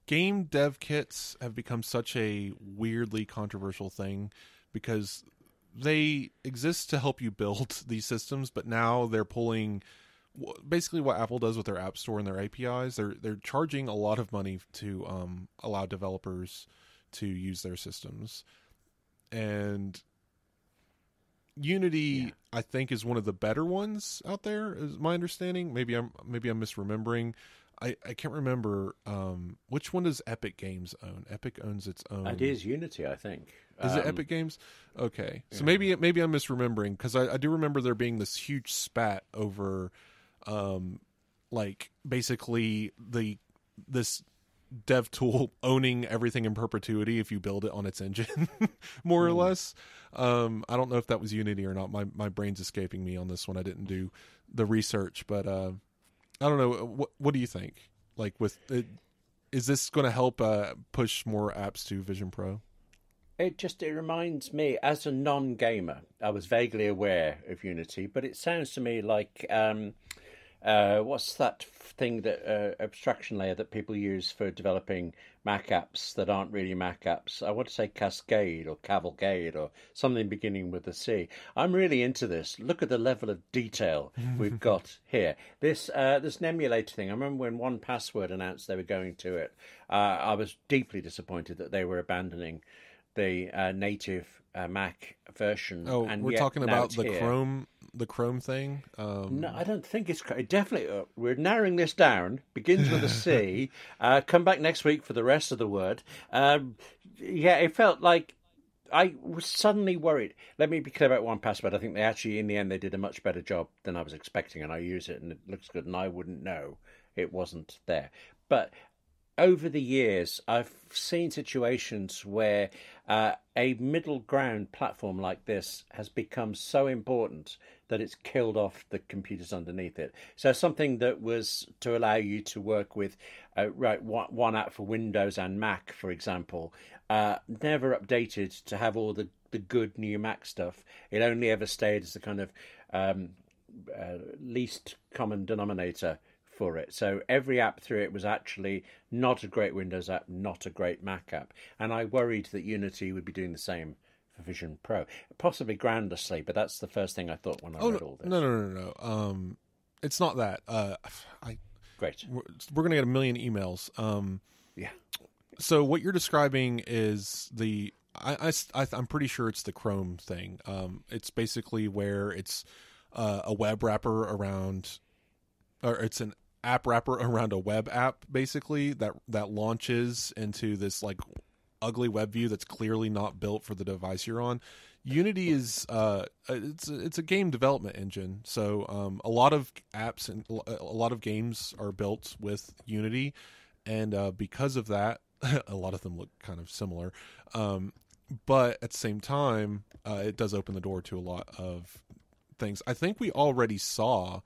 Game dev kits have become such a weirdly controversial thing because they exist to help you build these systems, but now they're pulling basically what Apple does with their App Store and their APIs. They're charging a lot of money to allow developers to use their systems, and Unity, I think, is one of the better ones out there, is my understanding. Maybe I'm misremembering. I can't remember which one does Epic Games own. Epic owns its own. It is Unity, I think. Is it Epic Games? Okay, so maybe I'm misremembering, because I do remember there being this huge spat over, like basically this dev tool owning everything in perpetuity if you build it on its engine, more or less. I don't know if that was Unity or not. My brain's escaping me on this one. I didn't do the research, but I don't know. What do you think? Like, with it, is this going to help push more apps to Vision Pro? It reminds me, as a non-gamer, I was vaguely aware of Unity, but it sounds to me like what's that thing, that abstraction layer that people use for developing Mac apps that aren't really Mac apps? I want to say Cascade or Cavalcade or something beginning with a C. I'm really into this. Look at the level of detail we've got here. This an emulator thing. I remember when 1Password announced they were going to it. I was deeply disappointed that they were abandoning the native Mac version. Oh, and we're yet talking now about it's the here. Chrome thing. No, I don't think it's definitely. We're narrowing this down. Begins with a C. Come back next week for the rest of the word. Yeah, it felt like I was suddenly worried. Let me be clear about 1Password. I think they actually, in the end, they did a much better job than I was expecting, and I use it and it looks good, and I wouldn't know it wasn't there. But over the years, I've seen situations where a middle ground platform like this has become so important that it's killed off the computers underneath it. So something that was to allow you to work with one app for Windows and Mac, for example, never updated to have all the good new Mac stuff. It only ever stayed as the kind of least common denominator for it. So every app through it was actually not a great Windows app, not a great Mac app. And I worried that Unity would be doing the same for Vision Pro, possibly groundlessly, but that's the first thing I thought when I read all this. No. It's not that. Great. We're going to get a million emails. Yeah. So what you're describing is I'm pretty sure it's the Chrome thing. It's basically where it's a web wrapper around, or it's an app wrapper around a web app, basically, that launches into this like ugly web view that's clearly not built for the device you're on. Unity is it's a game development engine, so a lot of apps and a lot of games are built with Unity, and because of that, a lot of them look kind of similar. But at the same time, it does open the door to a lot of things. I think we already saw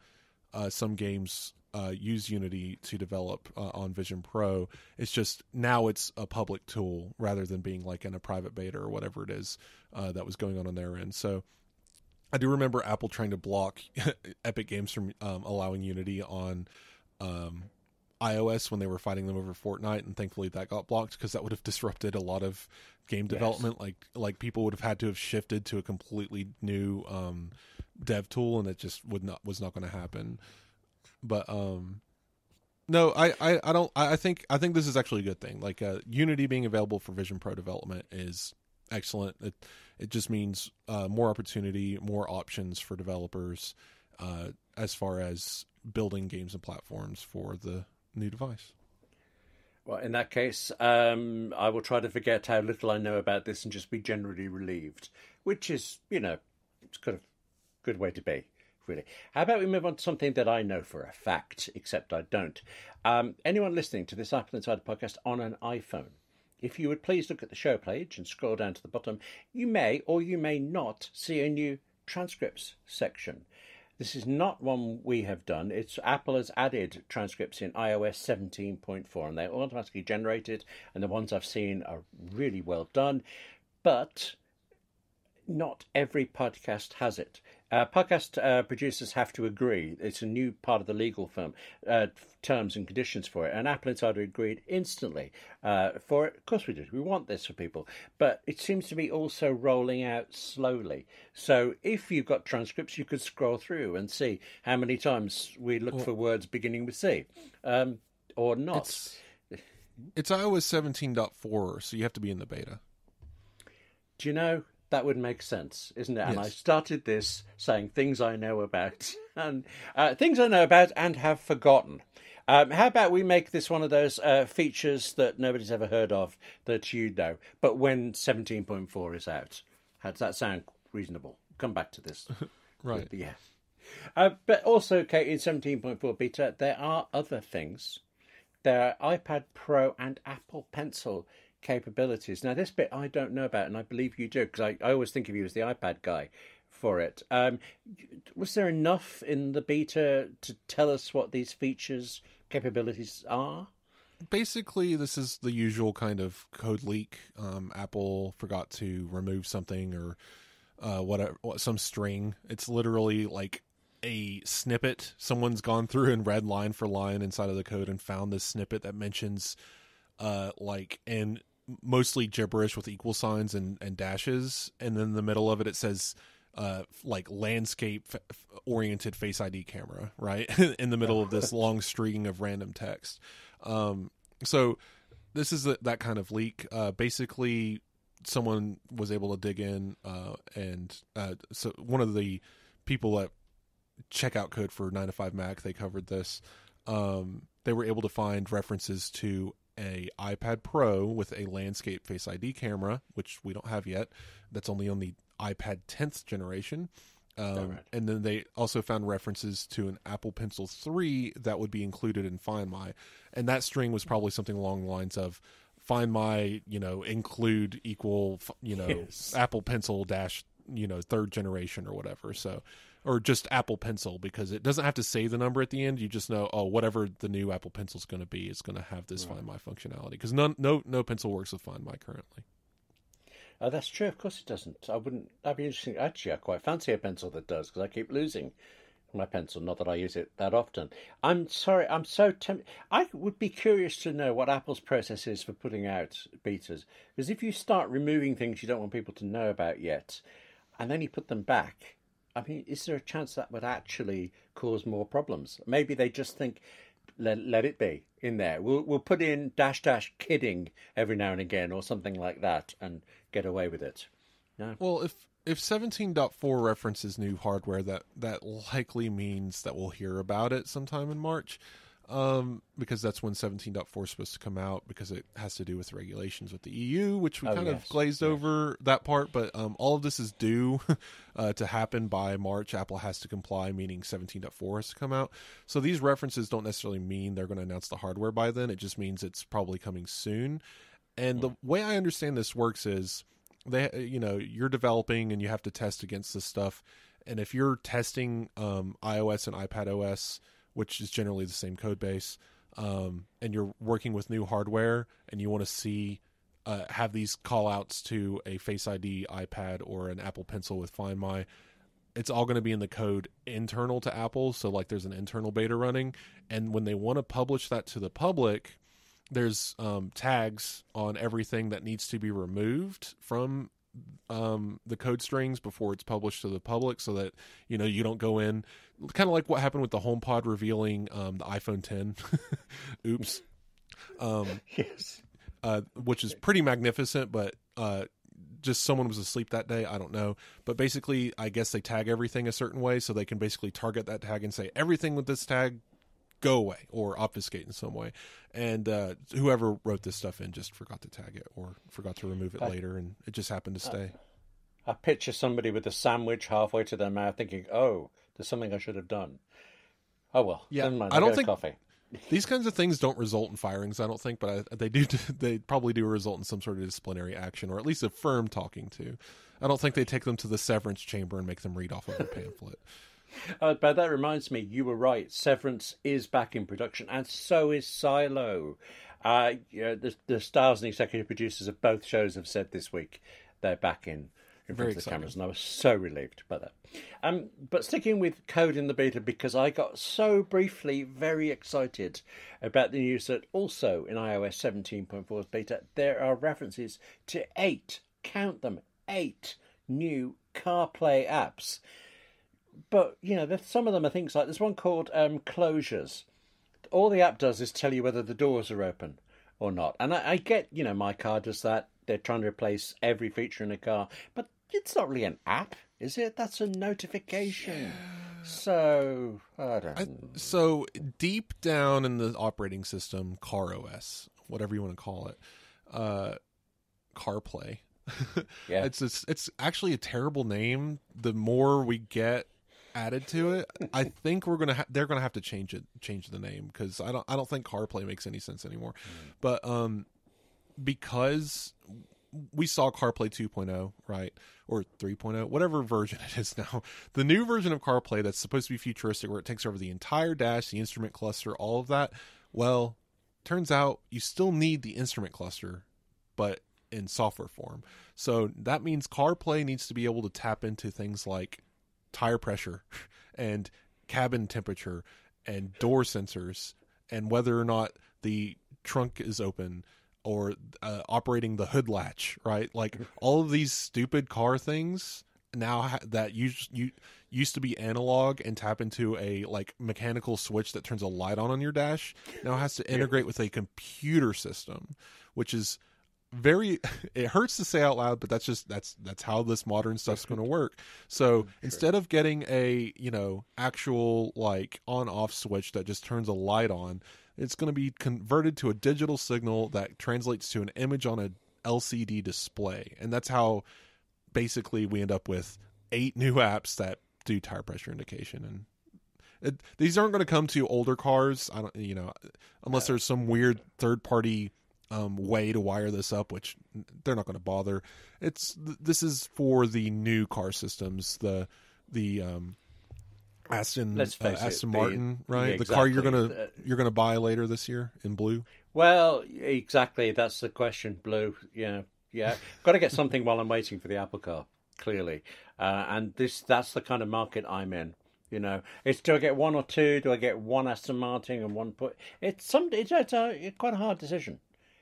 some games use Unity to develop on Vision Pro. It's just now it's a public tool rather than being like in a private beta or whatever it is that was going on their end. So I do remember Apple trying to block Epic Games from allowing Unity on iOS when they were fighting them over Fortnite, and thankfully that got blocked because that would have disrupted a lot of game development. Like people would have had to have shifted to a completely new dev tool, and it just was not going to happen. But no, I think this is actually a good thing. Like Unity being available for Vision Pro development is excellent. It just means more opportunity, more options for developers as far as building games and platforms for the new device. Well, in that case, I will try to forget how little I know about this and just be generally relieved, which is, it's kind of a good way to be, really. How about we move on to something that I know for a fact, except I don't. Anyone listening to this AppleInsider podcast on an iPhone, if you would please look at the show page and scroll down to the bottom, you may or you may not see a new transcripts section. This is not one we have done. Apple has added transcripts in iOS 17.4, and they're automatically generated, and the ones I've seen are really well done. But not every podcast has it. Podcast producers have to agree. It's a new part of the legal firm, terms and conditions for it. And AppleInsider agreed instantly for it. Of course we did. We want this for people. But it seems to be also rolling out slowly. So if you've got transcripts, you could scroll through and see how many times we look for words beginning with C or not. It's iOS 17.4, so you have to be in the beta. Do you know? That would make sense, isn't it? Yes. And I started this saying things I know about and things I know about and have forgotten. How about we make this one of those features that nobody's ever heard of that you know, but when 17.4 is out? How does that sound reasonable? Come back to this. Right. Yeah. But also, okay, in 17.4 beta, there are other things. There are iPad Pro and Apple Pencil capabilities. Now, this bit I don't know about, and I believe you do, because I always think of you as the iPad guy for it. Was there enough in the beta to tell us what these features, capabilities are? Basically, this is the usual kind of code leak. Apple forgot to remove something or whatever, some string. It's literally like a snippet. Someone's gone through and read line for line inside of the code and found this snippet that mentions and mostly gibberish with equal signs and dashes, and then in the middle of it says like landscape oriented Face ID camera, right? In the middle of this long string of random text. So this is that kind of leak. Basically someone was able to dig in and so one of the people at checkout code for 9 to 5 Mac, they covered this. They were able to find references to a iPad Pro with a landscape Face ID camera, which we don't have yet. That's only on the iPad 10th generation. Right. And then they also found references to an Apple Pencil 3 that would be included in Find My. And that string was probably something along the lines of Find My, include equal, yes. Apple Pencil dash, 3rd generation or whatever. So, or just Apple Pencil, because it doesn't have to say the number at the end. You just know, whatever the new Apple Pencil is going to be, it's going to have this Find My functionality. Because no pencil works with Find My currently. Oh, that's true. Of course it doesn't. That'd be interesting. Actually, I quite fancy a pencil that does, because I keep losing my pencil. Not that I use it that often. I'm sorry. I'm so tempted. I would be curious to know what Apple's process is for putting out betas. Because if you start removing things you don't want people to know about yet, and then you put them back, I mean, is there a chance that would actually cause more problems? Maybe they just think, let it be in there. We'll put in -- kidding every now and again or something like that and get away with it. No? Well, if 17.4 references new hardware, that likely means that we'll hear about it sometime in March. Because that's when 17.4 is supposed to come out, because it has to do with regulations with the EU, which we kind of glazed over that part. But all of this is due to happen by March. Apple has to comply, meaning 17.4 has to come out. So these references don't necessarily mean they're going to announce the hardware by then. It just means it's probably coming soon. And the way I understand this works is you're developing and you have to test against this stuff. And if you're testing iOS and iPadOS which is generally the same code base, and you're working with new hardware and you want to see have these call outs to a Face ID iPad or an Apple Pencil with Find My, it's all going to be in the code internal to Apple. So like there's an internal beta running, and when they want to publish that to the public, there's tags on everything that needs to be removed from the code strings before it's published to the public, so that you don't go in kind of like what happened with the HomePod revealing the iPhone 10. Oops. Yes. Which is pretty magnificent, but just someone was asleep that day. I don't know. But basically, I guess they tag everything a certain way, so they can basically target that tag and say, everything with this tag, go away, or obfuscate in some way. And whoever wrote this stuff in just forgot to tag it or forgot to remove it later, and it just happened to stay. I picture somebody with a sandwich halfway to their mouth thinking, oh, there's something I should have done. Oh, well. Yeah, never mind, I don't think coffee. These kinds of things don't result in firings, I don't think, but they do. They probably do result in some sort of disciplinary action, or at least a firm talking to. I don't think they take them to the severance chamber and make them read off of a pamphlet. But that reminds me, you were right. Severance is back in production, and so is Silo. The stars and executive producers of both shows have said this week they're back in front of the cameras, and I was so relieved by that. But sticking with code in the beta, because I got so briefly very excited about the news that also in iOS 17.4's beta, there are references to 8, count them, 8 new CarPlay apps. But, some of them are things like, there's one called Closures. All the app does is tell you whether the doors are open or not. And I get, my car does that. They're trying to replace every feature in a car. But it's not really an app, is it? That's a notification. So, I don't know. So, deep down in the operating system, CarOS, whatever you want to call it, CarPlay. Yeah. It's actually a terrible name. The more we get added to it, I think they're gonna have to change the name, because I don't think CarPlay makes any sense anymore. But because we saw CarPlay 2.0, right, or 3.0, whatever version it is now, the new version of CarPlay that's supposed to be futuristic, where it takes over the entire dash, the instrument cluster, all of that. Well, turns out you still need the instrument cluster, but in software form. So that means CarPlay needs to be able to tap into things like tire pressure and cabin temperature and door sensors and whether or not the trunk is open, or operating the hood latch, right? Like all of these stupid car things now that used to be analog and tap into a like mechanical switch that turns a light on your dash, now has to integrate with a computer system, which is it hurts to say out loud, but that's how this modern stuff's going to work. So instead of getting a actual like on off switch that just turns a light on, it's going to be converted to a digital signal that translates to an image on a LCD display, and that's how basically we end up with 8 new apps that do tire pressure indication. And these aren't going to come to older cars, unless there's some weird third party way to wire this up, which they're not going to bother. This is for the new car systems, the Aston Martin, right? Exactly. The car you're gonna buy later this year in blue. Well, exactly. That's the question. Blue, yeah. Got to get something while I'm waiting for the Apple car. Clearly, and that's the kind of market I'm in. It's, do I get one or two? Do I get one Aston Martin and one put? It's quite a hard decision.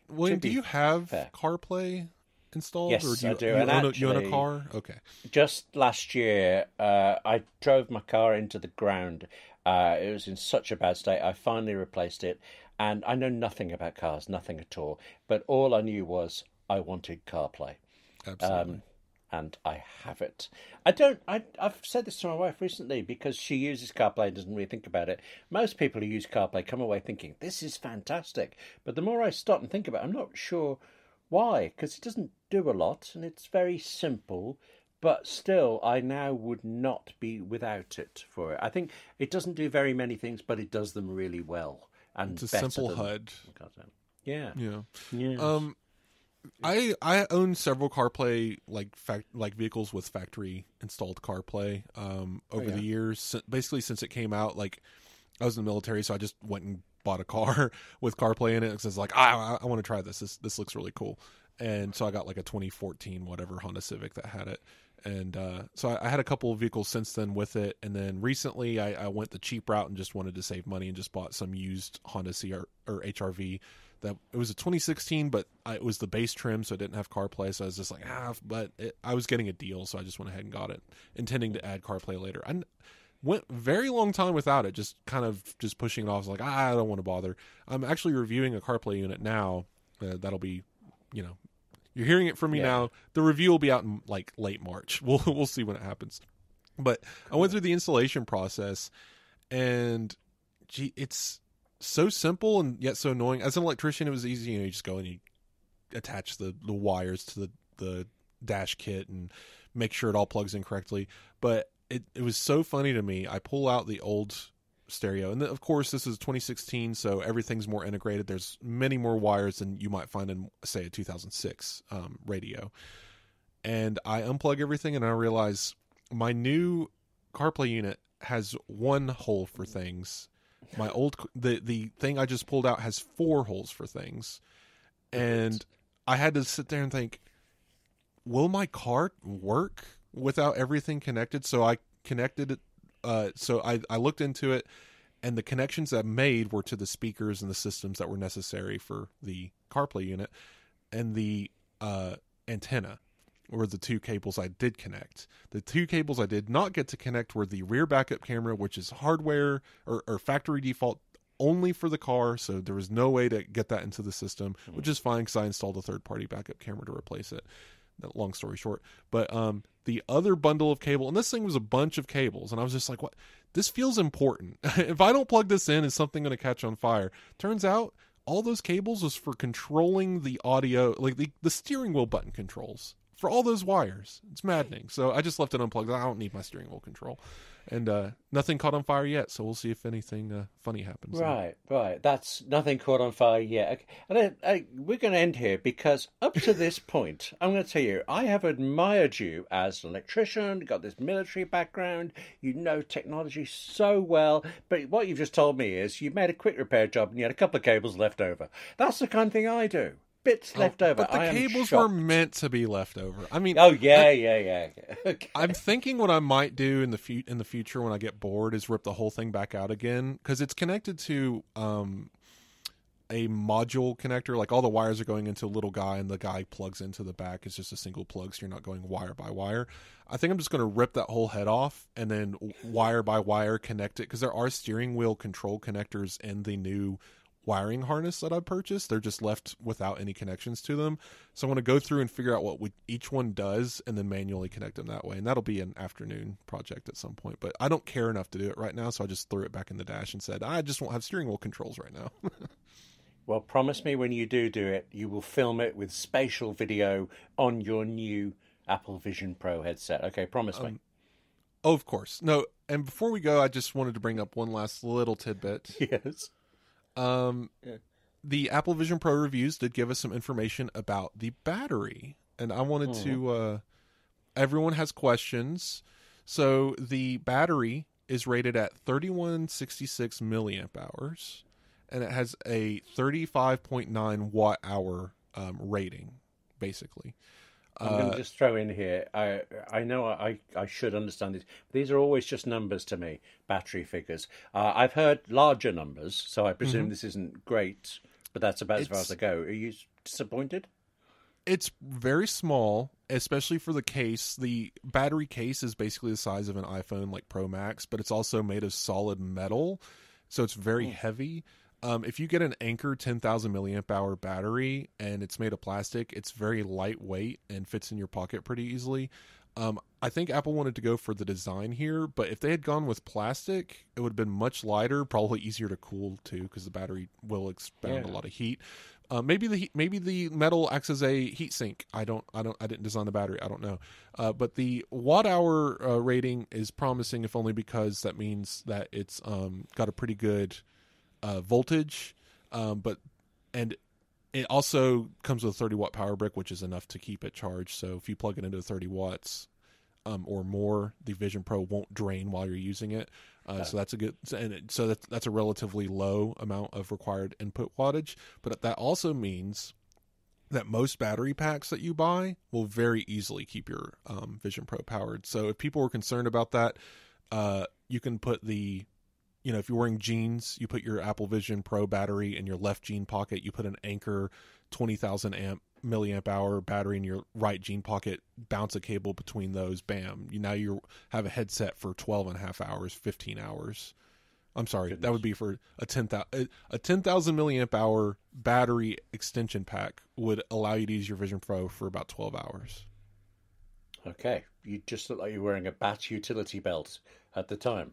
William, do you have CarPlay installed? Yes, or I do. You own a car? Okay. Just last year, I drove my car into the ground. It was in such a bad state. I finally replaced it, and I know nothing about cars, nothing at all. But all I knew was I wanted CarPlay. Absolutely. And I have it. I've said this to my wife recently, because she uses CarPlay and doesn't really think about it. Most people who use CarPlay come away thinking, this is fantastic. But the more I stop and think about it, I'm not sure why, because it doesn't do a lot and it's very simple. But still, I now would not be without it for it. I think it doesn't do very many things, but it does them really well. And it's a simple HUD. Yeah. I own several CarPlay like vehicles with factory installed CarPlay over the years, basically since it came out. Like I was in the military, so I just went and bought a car with CarPlay in it. Because I was like, I want to try this. This looks really cool. And so I got like a 2014 whatever Honda Civic that had it. And so I had a couple of vehicles since then with it. And then recently I went the cheap route and just wanted to save money and just bought some used Honda CR or HRV. That it was a 2016, but it was the base trim, so it didn't have CarPlay. So I was just like, I was getting a deal, so I just went ahead and got it, intending to add CarPlay later. I went very long time without it, just kind of just pushing it off. I was like, I don't want to bother. I'm actually reviewing a CarPlay unit now. That'll be, you're hearing it from me now. The review will be out in like late March. We'll see when it happens. But I went through the installation process, and it's so simple and yet so annoying. As an electrician, it was easy. You just go and you attach the wires to the dash kit and make sure it all plugs in correctly. But it was so funny to me. I pull out the old stereo, and of course this is 2016, so everything's more integrated. There's many more wires than you might find in, say, a 2006 radio. And I unplug everything, and I realize my new CarPlay unit has one hole for things. My old the thing I just pulled out has 4 holes for things, and I had to sit there and think, will my car work without everything connected? So I connected it. So I looked into it, and the connections I made were to the speakers and the systems that were necessary for the CarPlay unit, and the antenna were the 2 cables I did connect. The 2 cables I did not get to connect were the rear backup camera, which is hardware or factory default only for the car, so there was no way to get that into the system, which is fine because I installed a third-party backup camera to replace it. Long story short. But the other bundle of cable, and this thing was a bunch of cables, and I was just like, what? This feels important. If I don't plug this in, is something going to catch on fire? Turns out all those cables was for controlling the audio, like the steering wheel button controls for all those wires. It's maddening. So I just left it unplugged. I don't need my steering wheel control. And nothing caught on fire yet, so we'll see if anything funny happens. Right. That's nothing caught on fire yet. And we're going to end here because up to this point, I'm going to tell you, I have admired you as an electrician, got this military background, you know technology so well, but what you've just told me is you made a quick repair job and you had a couple of cables left over. That's the kind of thing I do. Bits left over. But the cables were meant to be left over. I mean, yeah. Okay. I'm thinking what I might do in the future when I get bored is rip the whole thing back out again, because it's connected to a module connector. Like all the wires are going into a little guy, and the guy plugs into the back. It's just a single plug, so you're not going wire by wire. I think I'm just going to rip that whole head off and then wire by wire connect it, because there are steering wheel control connectors in the new wiring harness that I purchased. They're just left without any connections to them. So I want to go through and figure out what each one does and then manually connect them that way. And that'll be an afternoon project at some point. But I don't care enough to do it right now, so I just threw it back in the dash and said, I just won't have steering wheel controls right now. Well, promise me when you do it, you will film it with spatial video on your new Apple Vision Pro headset. Okay, promise me. Oh, of course. No, and before we go, I just wanted to bring up one last little tidbit. Yes. The Apple Vision Pro reviews did give us some information about the battery, and I wanted to everyone has questions. So the battery is rated at 3166 milliamp hours, and it has a 35.9 watt hour rating, basically. I'm going to just throw in here, I know I should understand this. These are always just numbers to me, battery figures. I've heard larger numbers, so I presume this isn't great, but that's about as far as I go. Are you disappointed? It's very small, especially for the case. The battery case is basically the size of an iPhone like Pro Max, but it's also made of solid metal, so it's very heavy. If you get an Anker 10,000 milliamp hour battery and it's made of plastic, it's very lightweight and fits in your pocket pretty easily. I think Apple wanted to go for the design here, but if they had gone with plastic, it would have been much lighter, probably easier to cool too, because the battery will expand a lot of heat. Maybe the metal acts as a heat sink. I didn't design the battery. I don't know. But the watt hour rating is promising, if only because that means that it's got a pretty good voltage, and it also comes with a 30 watt power brick, which is enough to keep it charged. So if you plug it into 30 watts, or more, the Vision Pro won't drain while you're using it. So that's a good, so that's a relatively low amount of required input wattage. But that also means that most battery packs that you buy will very easily keep your Vision Pro powered. So if people were concerned about that, you can put if you're wearing jeans, you put your Apple Vision Pro battery in your left jean pocket. You put an Anker 20,000 milliamp hour battery in your right jean pocket, bounce a cable between those, bam. Now you have a headset for 12 and a half hours, 15 hours. I'm sorry, Goodness. That would be for a 10,000 milliamp hour battery extension pack would allow you to use your Vision Pro for about 12 hours. Okay, you just look like you're wearing a bat utility belt at the time.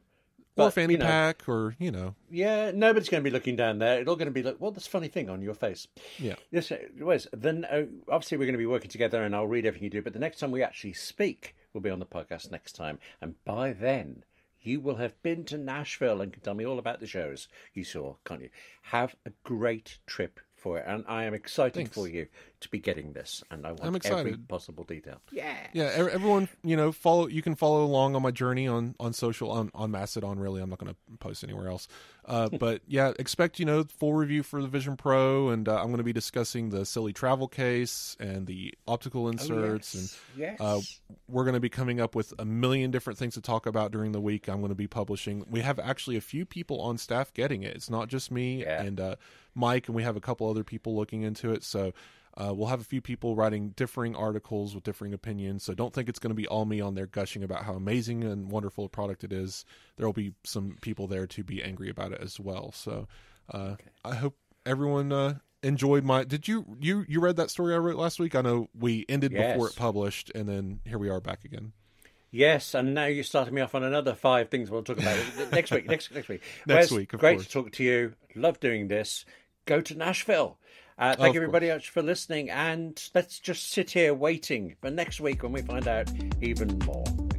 Or a fanny pack, or, Yeah, nobody's going to be looking down there. It's all going to be like, well, this funny thing on your face. Yeah. Yes, Wes, then obviously we're going to be working together and I'll read everything you do, but the next time we actually speak, we'll be on the podcast next time. And by then, you will have been to Nashville and can tell me all about the shows you saw, can't you? Have a great trip for it. And I am excited for you to be getting this. And I want every possible detail. Yeah. Yeah, everyone, follow. You can follow along on my journey on social, on Mastodon, really. I'm not going to post anywhere else. But yeah, expect, full review for the Vision Pro. And I'm going to be discussing the silly travel case and the optical inserts. And we're going to be coming up with a million different things to talk about during the week. I'm going to be publishing. We have actually a few people on staff getting it. It's not just me and Mike, and we have a couple other people looking into it. So we'll have a few people writing differing articles with differing opinions. So don't think it's going to be all me on there gushing about how amazing and wonderful a product it is. There will be some people there to be angry about it as well. So I hope everyone enjoyed my... Did you read that story I wrote last week? I know we ended before it published, and then here we are back again. Yes, and now you're starting me off on another 5 things we'll talk about next week. Next week. Next week, of great course. To talk to you. Love doing this. Go to Nashville. Thank everybody much for listening, and let's just sit here waiting for next week when we find out even more.